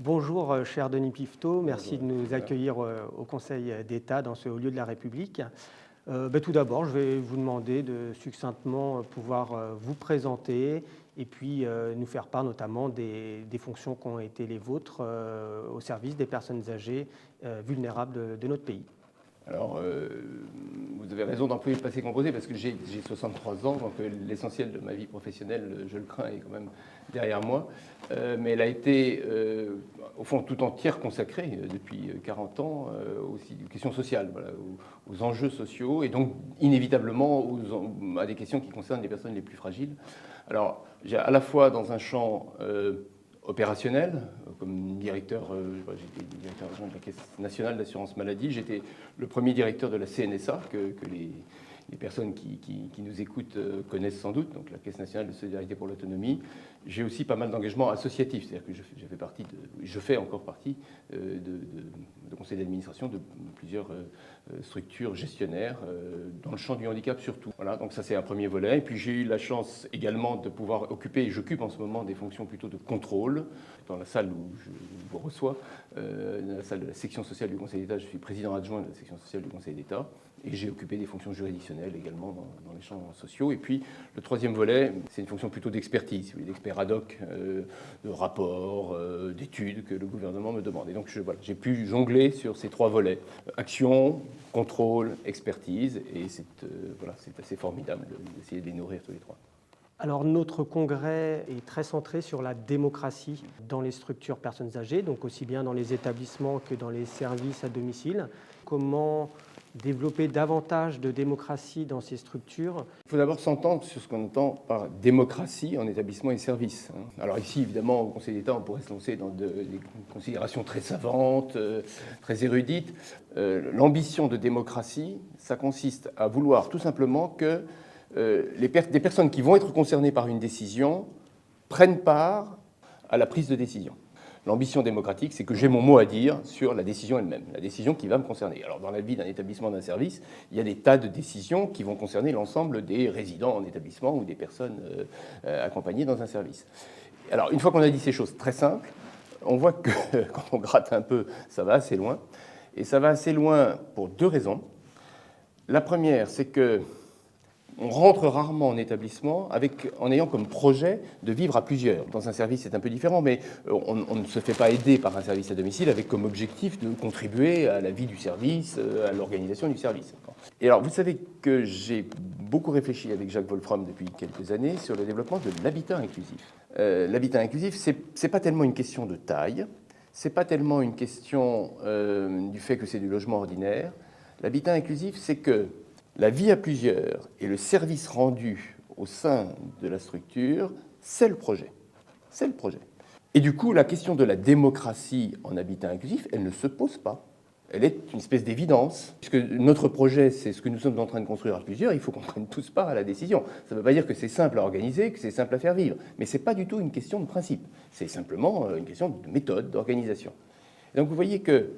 Bonjour, cher Denis Pifteau, merci Bonjour. de nous accueillir au Conseil d'État dans ce haut lieu de la République. Tout d'abord, je vais vous demander de succinctement pouvoir vous présenter et puis nous faire part notamment des fonctions qui ont été les vôtres au service des personnes âgées vulnérables de notre pays. Alors, vous avez raison d'employer le passé composé parce que j'ai 63 ans, donc l'essentiel de ma vie professionnelle, je le crains, est quand même derrière moi. Mais elle a été, au fond, tout entière consacrée depuis 40 ans aussi aux questions sociales, voilà, aux enjeux sociaux et donc inévitablement à des questions qui concernent les personnes les plus fragiles. Alors, j'ai à la fois dans un champ opérationnel, comme directeur, j'étais directeur adjoint de la Caisse nationale d'assurance maladie, j'étais le premier directeur de la CNSA, que les personnes qui nous écoutent connaissent sans doute, donc la Caisse nationale de solidarité pour l'autonomie. J'ai aussi pas mal d'engagements associatifs, c'est-à-dire que je fais encore partie de conseil d'administration de plusieurs structures gestionnaires dans le champ du handicap surtout. Voilà, donc ça c'est un premier volet. Et puis j'ai eu la chance également de pouvoir occuper, et j'occupe en ce moment des fonctions plutôt de contrôle dans la salle où je vous reçois, dans la salle de la section sociale du Conseil d'État. Je suis président adjoint de la section sociale du Conseil d'État. Et j'ai occupé des fonctions juridictionnelles également dans les champs sociaux. Et puis, le troisième volet, c'est une fonction plutôt d'expertise, d'expert ad hoc, de rapports, d'études que le gouvernement me demande. Et donc, j'ai pu jongler sur ces trois volets. Action, contrôle, expertise. Et c'est assez formidable d'essayer de les nourrir tous les trois. Alors, notre congrès est très centré sur la démocratie dans les structures personnes âgées, donc aussi bien dans les établissements que dans les services à domicile. Comment développer davantage de démocratie dans ces structures? Il faut d'abord s'entendre sur ce qu'on entend par démocratie en établissement et service. Alors ici, évidemment, au Conseil d'État, on pourrait se lancer dans des considérations très savantes, très érudites. L'ambition de démocratie, ça consiste à vouloir tout simplement que des personnes qui vont être concernées par une décision prennent part à la prise de décision. L'ambition démocratique, c'est que j'ai mon mot à dire sur la décision elle-même, la décision qui va me concerner. Alors, dans la vie d'un établissement, d'un service, il y a des tas de décisions qui vont concerner l'ensemble des résidents en établissement ou des personnes accompagnées dans un service. Alors, une fois qu'on a dit ces choses très simples, on voit que quand on gratte un peu, ça va assez loin. Et ça va assez loin pour deux raisons. La première, c'est que on rentre rarement en établissement en ayant comme projet de vivre à plusieurs. Dans un service, c'est un peu différent, mais on ne se fait pas aider par un service à domicile avec comme objectif de contribuer à la vie du service, à l'organisation du service. Et alors, vous savez que j'ai beaucoup réfléchi avec Jacques Wolfram depuis quelques années sur le développement de l'habitat inclusif. L'habitat inclusif, c'est pas tellement une question de taille, c'est pas tellement une question du fait que c'est du logement ordinaire. L'habitat inclusif, c'est que la vie à plusieurs et le service rendu au sein de la structure, c'est le projet. C'est le projet. Et du coup, la question de la démocratie en habitat inclusif, elle ne se pose pas. Elle est une espèce d'évidence. Puisque notre projet, c'est ce que nous sommes en train de construire à plusieurs, il faut qu'on prenne tous part à la décision. Ça ne veut pas dire que c'est simple à organiser, que c'est simple à faire vivre. Mais ce n'est pas du tout une question de principe. C'est simplement une question de méthode, d'organisation. Et donc vous voyez que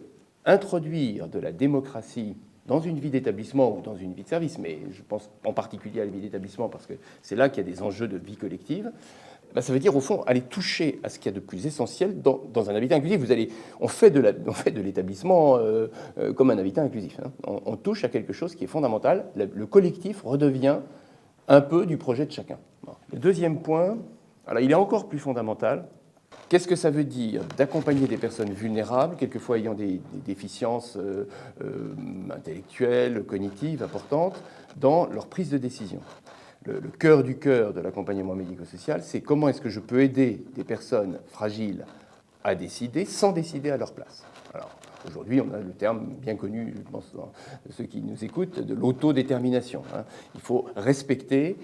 introduire de la démocratie dans une vie d'établissement ou dans une vie de service, mais je pense en particulier à la vie d'établissement parce que c'est là qu'il y a des enjeux de vie collective, ça veut dire au fond aller toucher à ce qu'il y a de plus essentiel dans un habitat inclusif. On fait de l'établissement comme un habitat inclusif. On touche à quelque chose qui est fondamental. Le collectif redevient un peu du projet de chacun. Le deuxième point, alors il est encore plus fondamental. Qu'est-ce que ça veut dire d'accompagner des personnes vulnérables, quelquefois ayant des déficiences intellectuelles, cognitives importantes, dans leur prise de décision? Le cœur du cœur de l'accompagnement médico-social, c'est comment est-ce que je peux aider des personnes fragiles à décider sans décider à leur place. Alors, aujourd'hui, on a le terme bien connu, je pense, de ceux qui nous écoutent, de l'autodétermination. Il faut respecter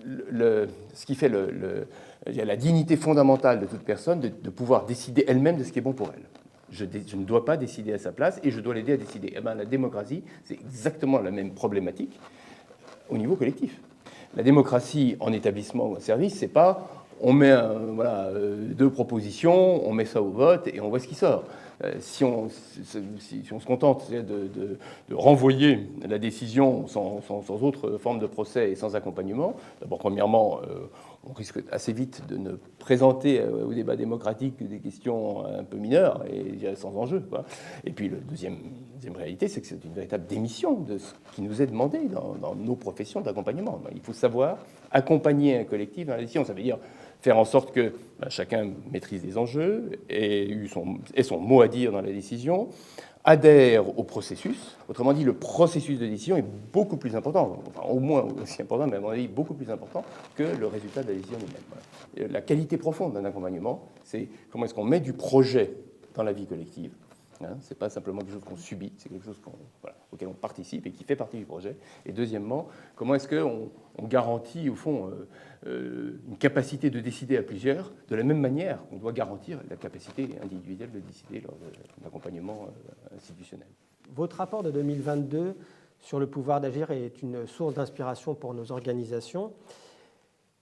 ce qui fait la dignité fondamentale de toute personne de pouvoir décider elle-même de ce qui est bon pour elle. Je ne dois pas décider à sa place et je dois l'aider à décider. La démocratie, c'est exactement la même problématique au niveau collectif. La démocratie en établissement ou en service, c'est pas on met deux propositions, on met ça au vote et on voit ce qui sort. Si on se contente de renvoyer la décision sans autre forme de procès et sans accompagnement, d'abord, premièrement, on risque assez vite de ne présenter au débat démocratique que des questions un peu mineures et sans enjeu, quoi. Et puis, la deuxième réalité, c'est que c'est une véritable démission de ce qui nous est demandé dans nos professions d'accompagnement. Il faut savoir accompagner un collectif dans la décision. Ça veut dire faire en sorte que chacun maîtrise les enjeux, ait son mot à dire dans la décision, adhère au processus. Autrement dit, le processus de décision est beaucoup plus important, enfin, au moins aussi important, mais à mon avis beaucoup plus important que le résultat de la décision elle-même. Voilà. La qualité profonde d'un accompagnement, c'est comment est-ce qu'on met du projet dans la vie collective. Ce n'est pas simplement quelque chose qu'on subit, c'est quelque chose auquel on participe et qui fait partie du projet. Et deuxièmement, comment est-ce qu'on garantit, au fond, une capacité de décider à plusieurs, de la même manière qu'on doit garantir la capacité individuelle de décider lors d'un accompagnement institutionnel. Votre rapport de 2022 sur le pouvoir d'agir est une source d'inspiration pour nos organisations.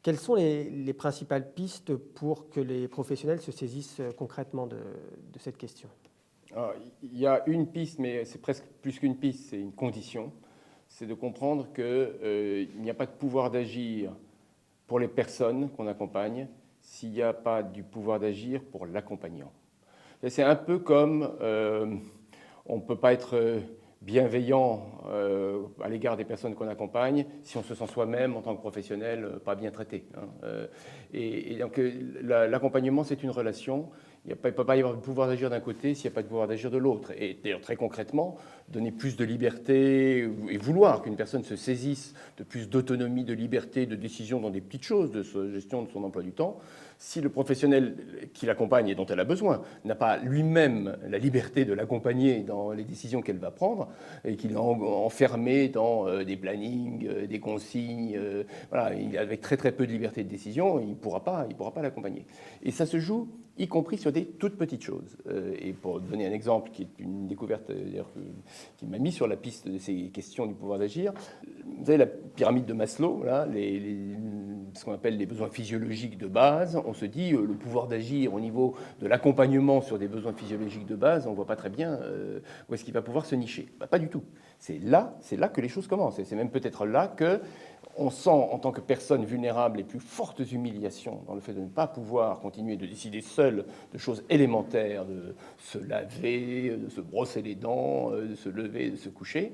Quelles sont les principales pistes pour que les professionnels se saisissent concrètement de cette question ? Alors, il y a une piste, mais c'est presque plus qu'une piste, c'est une condition. C'est de comprendre qu'il n'y a pas de pouvoir d'agir pour les personnes qu'on accompagne s'il n'y a pas du pouvoir d'agir pour l'accompagnant. C'est un peu comme on ne peut pas être bienveillant à l'égard des personnes qu'on accompagne si on se sent soi-même, en tant que professionnel, pas bien traité. Et donc l'accompagnement, c'est une relation. Il ne peut pas y avoir de pouvoir d'agir d'un côté s'il n'y a pas de pouvoir d'agir de l'autre. Et d'ailleurs, très concrètement, donner plus de liberté et vouloir qu'une personne se saisisse de plus d'autonomie, de liberté, de décision dans des petites choses, de gestion de son emploi du temps, si le professionnel qui l'accompagne et dont elle a besoin n'a pas lui-même la liberté de l'accompagner dans les décisions qu'elle va prendre et qu'il est enfermé dans des plannings, des consignes, avec très très peu de liberté de décision, il ne pourra pas l'accompagner. Et ça se joue y compris sur des toutes petites choses. Et pour donner un exemple qui est une découverte qui m'a mis sur la piste de ces questions du pouvoir d'agir, vous savez, la pyramide de Maslow, là, ce qu'on appelle les besoins physiologiques de base, on se dit le pouvoir d'agir au niveau de l'accompagnement sur des besoins physiologiques de base, on ne voit pas très bien où est-ce qu'il va pouvoir se nicher. Pas du tout. C'est là que les choses commencent. Et c'est même peut-être là que on sent, en tant que personne vulnérable, les plus fortes humiliations dans le fait de ne pas pouvoir continuer de décider seul de choses élémentaires, de se laver, de se brosser les dents, de se lever, de se coucher.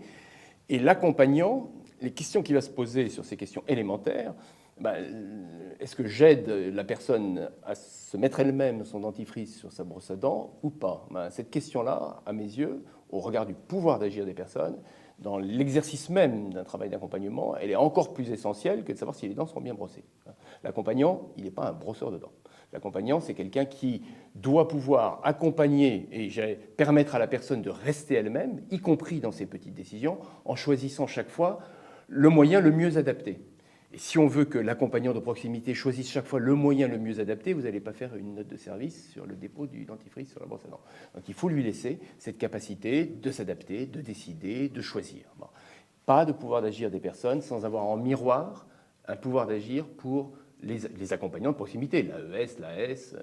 Et l'accompagnant, les questions qu'il va se poser sur ces questions élémentaires, est-ce que j'aide la personne à se mettre elle-même son dentifrice sur sa brosse à dents ou pas ? Cette question-là, à mes yeux, au regard du pouvoir d'agir des personnes, dans l'exercice même d'un travail d'accompagnement, elle est encore plus essentielle que de savoir si les dents sont bien brossées. L'accompagnant, il n'est pas un brosseur de dents. L'accompagnant, c'est quelqu'un qui doit pouvoir accompagner et permettre à la personne de rester elle-même, y compris dans ses petites décisions, en choisissant chaque fois le moyen le mieux adapté. Et si on veut que l'accompagnant de proximité choisisse chaque fois le moyen le mieux adapté, vous n'allez pas faire une note de service sur le dépôt du dentifrice sur la brosse à dents. Donc il faut lui laisser cette capacité de s'adapter, de décider, de choisir. Bon. Pas de pouvoir d'agir des personnes sans avoir en miroir un pouvoir d'agir pour les accompagnants de proximité, l'AES, l'AS.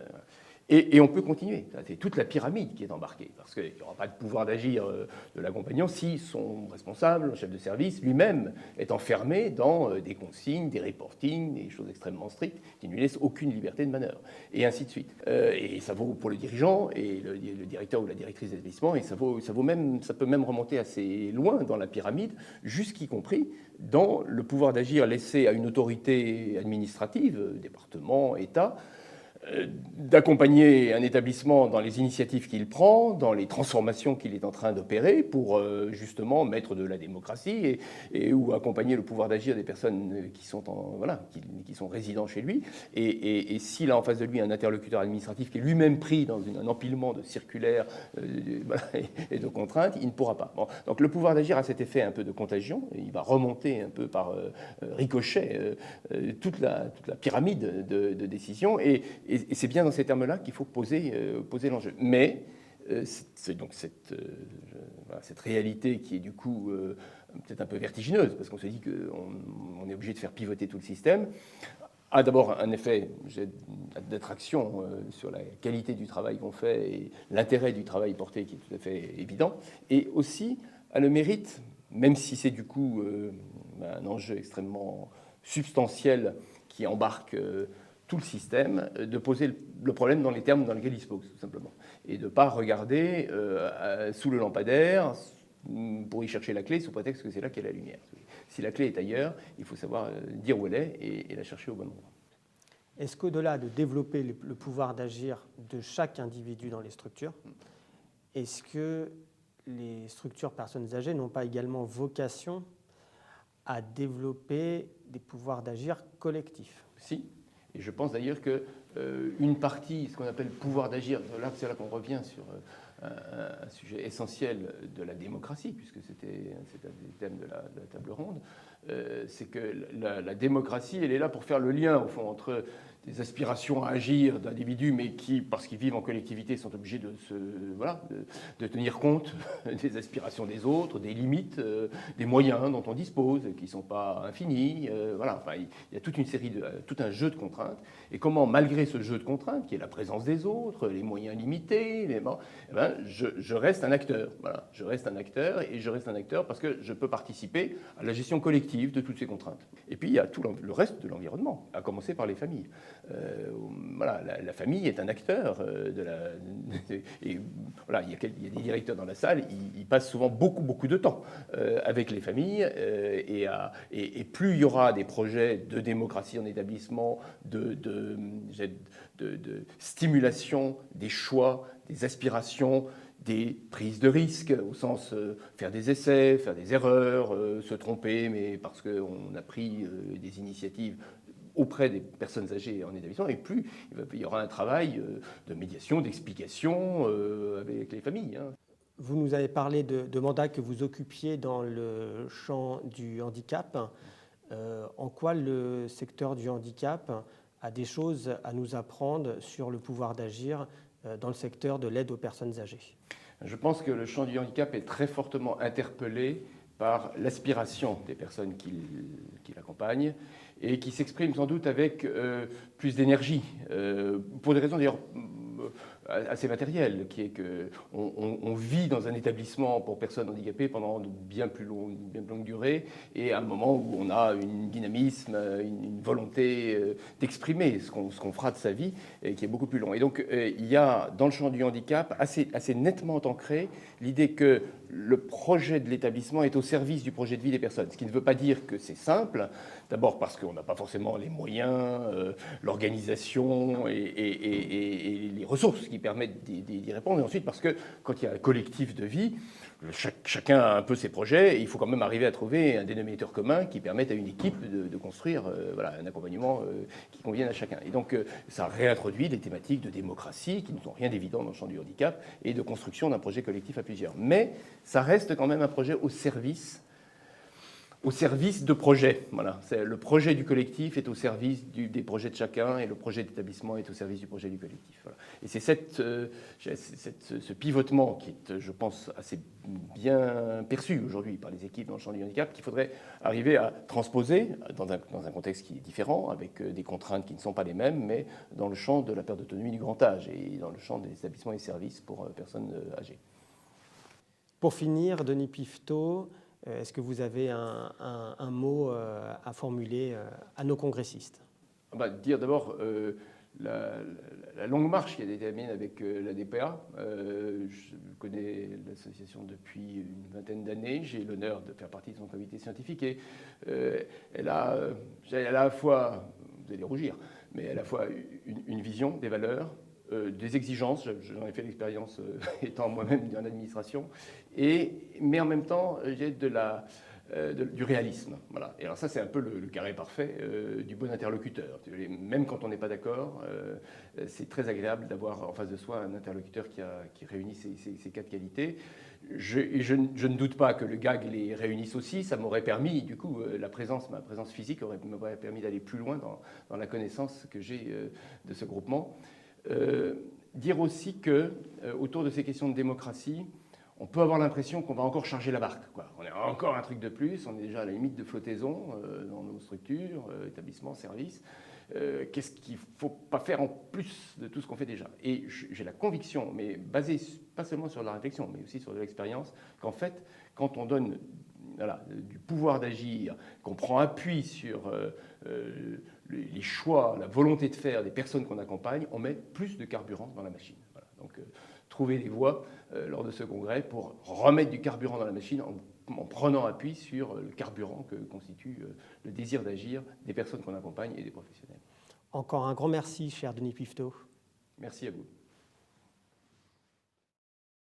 Et on peut continuer. C'est toute la pyramide qui est embarquée, parce qu'il n'y aura pas de pouvoir d'agir de l'accompagnant si son responsable, le chef de service, lui-même est enfermé dans des consignes, des reportings, des choses extrêmement strictes qui ne lui laissent aucune liberté de manœuvre, et ainsi de suite. Et ça vaut pour le dirigeant et le directeur ou la directrice d'établissement, et ça peut même remonter assez loin dans la pyramide, jusqu'y compris dans le pouvoir d'agir laissé à une autorité administrative, département, État, d'accompagner un établissement dans les initiatives qu'il prend, dans les transformations qu'il est en train d'opérer pour justement mettre de la démocratie ou accompagner le pouvoir d'agir des personnes qui sont, qui sont résidents chez lui. Et s'il a en face de lui un interlocuteur administratif qui est lui-même pris dans un empilement de circulaires et de contraintes, il ne pourra pas. Bon. Donc le pouvoir d'agir a cet effet un peu de contagion, il va remonter un peu par ricochet toute la pyramide de décisions, et c'est bien dans ces termes-là qu'il faut poser l'enjeu. Mais c'est donc cette réalité qui est du coup peut-être un peu vertigineuse, parce qu'on se dit qu'on est obligé de faire pivoter tout le système, a d'abord un effet d'attraction sur la qualité du travail qu'on fait et l'intérêt du travail porté qui est tout à fait évident, et aussi a le mérite, même si c'est du coup un enjeu extrêmement substantiel qui embarque tout le système, de poser le problème dans les termes dans lesquels il se pose, tout simplement. Et de ne pas regarder sous le lampadaire pour y chercher la clé sous prétexte que c'est là qu'est la lumière. Si la clé est ailleurs, il faut savoir dire où elle est et la chercher au bon endroit. Est-ce qu'au-delà de développer le pouvoir d'agir de chaque individu dans les structures, est-ce que les structures personnes âgées n'ont pas également vocation à développer des pouvoirs d'agir collectifs? Si, et je pense d'ailleurs qu'une partie, ce qu'on appelle le pouvoir d'agir, c'est là qu'on revient sur un sujet essentiel de la démocratie, puisque c'était un des thèmes de la table ronde, c'est que la démocratie, elle est là pour faire le lien, au fond, entre des aspirations à agir d'individus, mais qui, parce qu'ils vivent en collectivité, sont obligés de tenir compte des aspirations des autres, des limites, des moyens dont on dispose, qui ne sont pas infinis. Enfin, il y a toute une série tout un jeu de contraintes. Et comment, malgré ce jeu de contraintes, qui est la présence des autres, les moyens limités, je reste un acteur. Voilà, je reste un acteur, et je reste un acteur parce que je peux participer à la gestion collective de toutes ces contraintes. Et puis, il y a tout le reste de l'environnement, à commencer par les familles. La famille est un acteur et voilà, il y a des directeurs dans la salle, ils passent souvent beaucoup de temps avec les familles et plus il y aura des projets de démocratie en établissement, de stimulation des choix, des aspirations, des prises de risques, au sens faire des essais, faire des erreurs, se tromper, mais parce qu'on a pris des initiatives auprès des personnes âgées en établissement, et plus il y aura un travail de médiation, d'explication avec les familles. Vous nous avez parlé de mandats que vous occupiez dans le champ du handicap. En quoi le secteur du handicap a des choses à nous apprendre sur le pouvoir d'agir dans le secteur de l'aide aux personnes âgées? Je pense que le champ du handicap est très fortement interpellé par l'aspiration des personnes qui l'accompagnent et qui s'exprime sans doute avec plus d'énergie, pour des raisons d'ailleurs assez matérielles, qui est qu'on vit dans un établissement pour personnes handicapées pendant bien plus longue durée, et à un moment où on a un dynamisme, une volonté d'exprimer ce qu'on fera de sa vie, et qui est beaucoup plus long. Et donc il y a dans le champ du handicap assez nettement ancré l'idée que le projet de l'établissement est au service du projet de vie des personnes, ce qui ne veut pas dire que c'est simple, d'abord parce qu'on n'a pas forcément les moyens, l'organisation et les ressources qui permettent d'y répondre, et ensuite parce que quand il y a un collectif de vie, chacun a un peu ses projets, et il faut quand même arriver à trouver un dénominateur commun qui permette à une équipe de construire un accompagnement qui convienne à chacun. Et donc ça réintroduit des thématiques de démocratie qui ne sont rien d'évident dans le champ du handicap et de construction d'un projet collectif à plusieurs. Mais ça reste quand même un projet au service de projets. Voilà. Le projet du collectif est au service des projets de chacun, et le projet d'établissement est au service du projet du collectif. Voilà. Et c'est ce pivotement qui est, je pense, assez bien perçu aujourd'hui par les équipes dans le champ du handicap qu'il faudrait arriver à transposer dans un contexte qui est différent, avec des contraintes qui ne sont pas les mêmes, mais dans le champ de la perte d'autonomie du grand âge et dans le champ des établissements et services pour personnes âgées. Pour finir, Denis Piveteau, est-ce que vous avez un mot à formuler à nos congressistes? Dire d'abord la longue marche qui a été menée avec la DPA. Je connais l'association depuis une vingtaine d'années. J'ai l'honneur de faire partie de son comité scientifique. Et elle a à la fois, vous allez rougir, mais à la fois une vision, des valeurs, des exigences, j'en ai fait l'expérience étant moi-même en administration, mais en même temps, j'ai du réalisme. Voilà. Et alors ça, c'est un peu le carré parfait du bon interlocuteur. Même quand on n'est pas d'accord, c'est très agréable d'avoir en face de soi un interlocuteur qui réunit ces quatre qualités. Je ne doute pas que le GAG les réunisse aussi. Ça m'aurait permis, du coup, ma présence physique m'aurait permis d'aller plus loin dans la connaissance que j'ai de ce groupement. Dire aussi que autour de ces questions de démocratie, on peut avoir l'impression qu'on va encore charger la barque, quoi. On a encore un truc de plus, on est déjà à la limite de flottaison dans nos structures, établissements, services. Qu'est-ce qu'il ne faut pas faire en plus de tout ce qu'on fait déjà? Et j'ai la conviction, mais basée pas seulement sur la réflexion, mais aussi sur de l'expérience, qu'en fait, quand on donne du pouvoir d'agir, qu'on prend appui sur les choix, la volonté de faire des personnes qu'on accompagne, on met plus de carburant dans la machine. Voilà. Donc, trouver les voies lors de ce congrès pour remettre du carburant dans la machine en prenant appui sur le carburant que constitue le désir d'agir des personnes qu'on accompagne et des professionnels. Encore un grand merci, cher Denis Pifto. Merci à vous.